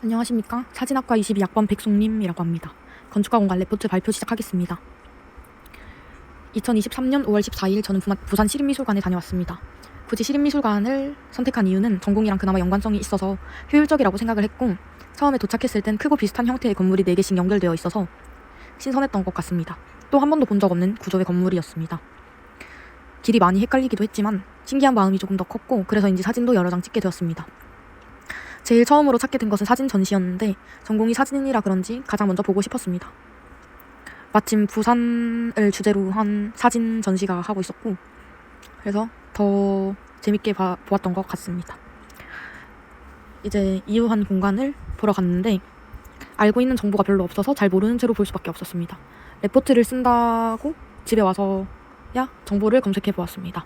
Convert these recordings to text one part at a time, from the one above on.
안녕하십니까. 사진학과 22학번 백송님이라고 합니다. 건축가 공간 레포트 발표 시작하겠습니다. 2023년 5월 14일 저는 부산 시립미술관에 다녀왔습니다. 굳이 시립미술관을 선택한 이유는 전공이랑 그나마 연관성이 있어서 효율적이라고 생각을 했고, 처음에 도착했을 땐 크고 비슷한 형태의 건물이 4개씩 연결되어 있어서 신선했던 것 같습니다. 또 한 번도 본 적 없는 구조의 건물이었습니다. 길이 많이 헷갈리기도 했지만 신기한 마음이 조금 더 컸고, 그래서인지 사진도 여러 장 찍게 되었습니다. 제일 처음으로 찾게 된 것은 사진 전시였는데, 전공이 사진이라 그런지 가장 먼저 보고 싶었습니다. 마침 부산을 주제로 한 사진 전시가 하고 있었고, 그래서 더 재밌게 보았던 것 같습니다. 이제 이유한 공간을 보러 갔는데 알고 있는 정보가 별로 없어서 잘 모르는 채로 볼 수밖에 없었습니다. 레포트를 쓴다고 집에 와서야 정보를 공색해 보았습니다.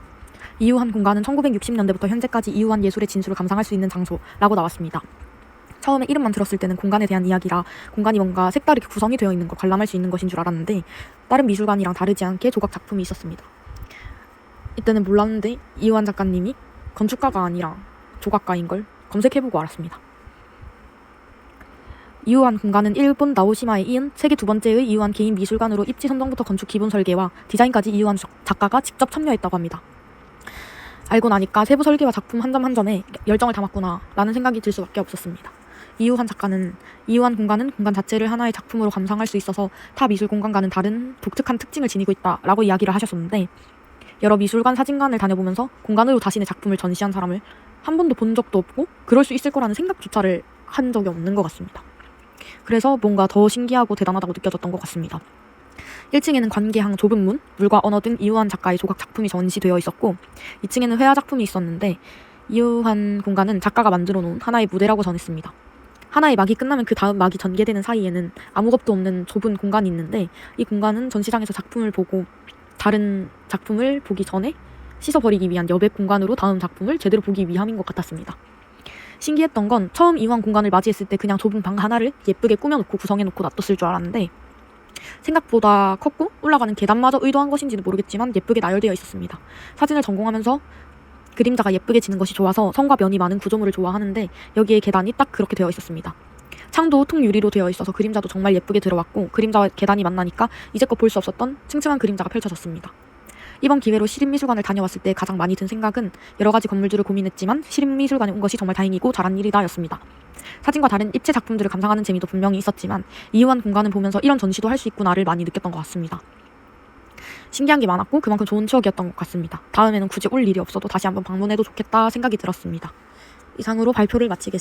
이유한 공간은 1960년대부터 현재까지 이유한 예술의 진수를 감상할 수 있는 장소라고 나왔습니다. 처음에 이름만 들었을 때는 공간에 대한 이야기라 공간이 뭔가 색다르게 구성이 되어 있는 걸 관람할 수 있는 것인 줄 알았는데, 다른 미술관이랑 다르지 않게 조각 작품이 있었습니다. 이때는 몰랐는데 이유한 작가님이 건축가가 아니라 조각가인 걸 검색해보고 알았습니다. 이유한 공간은 일본 나오시마에 이은 세계 두 번째의 이유한 개인 미술관으로 입지 선정부터 건축 기본 설계와 디자인까지 이유한 작가가 직접 참여했다고 합니다. 알고 나니까 세부 설계와 작품 한 점 한 점에 열정을 담았구나 라는 생각이 들 수밖에 없었습니다. 이유한 작가는 이유한 공간은 공간 자체를 하나의 작품으로 감상할 수 있어서 타 미술 공간과는 다른 독특한 특징을 지니고 있다라고 이야기를 하셨었는데, 여러 미술관 사진관을 다녀보면서 공간으로 자신의 작품을 전시한 사람을 한 번도 본 적도 없고 그럴 수 있을 거라는 생각조차를 한 적이 없는 것 같습니다. 그래서 뭔가 더 신기하고 대단하다고 느껴졌던 것 같습니다. 1층에는 관계항, 좁은 문, 물과 언어 등 이유한 작가의 조각 작품이 전시되어 있었고, 2층에는 회화 작품이 있었는데, 이유한 공간은 작가가 만들어 놓은 하나의 무대라고 전했습니다. 하나의 막이 끝나면 그 다음 막이 전개되는 사이에는 아무것도 없는 좁은 공간이 있는데, 이 공간은 전시장에서 작품을 보고 다른 작품을 보기 전에 씻어버리기 위한 여백 공간으로 다음 작품을 제대로 보기 위함인 것 같았습니다. 신기했던 건 처음 이유한 공간을 맞이했을 때 그냥 좁은 방 하나를 예쁘게 꾸며놓고 구성해놓고 놔뒀을 줄 알았는데, 생각보다 컸고 올라가는 계단마저 의도한 것인지는 모르겠지만 예쁘게 나열되어 있었습니다. 사진을 전공하면서 그림자가 예쁘게 지는 것이 좋아서 선과 면이 많은 구조물을 좋아하는데, 여기에 계단이 딱 그렇게 되어 있었습니다. 창도 통유리로 되어 있어서 그림자도 정말 예쁘게 들어왔고, 그림자와 계단이 만나니까 이제껏 볼 수 없었던 층층한 그림자가 펼쳐졌습니다. 이번 기회로 시립미술관을 다녀왔을 때 가장 많이 든 생각은 여러 가지 건물들을 고민했지만 시립미술관에 온 것이 정말 다행이고 잘한 일이다 였습니다. 사진과 다른 입체 작품들을 감상하는 재미도 분명히 있었지만 이유한 공간을 보면서 이런 전시도 할 수 있구나를 많이 느꼈던 것 같습니다. 신기한 게 많았고 그만큼 좋은 추억이었던 것 같습니다. 다음에는 굳이 올 일이 없어도 다시 한번 방문해도 좋겠다 생각이 들었습니다. 이상으로 발표를 마치겠습니다.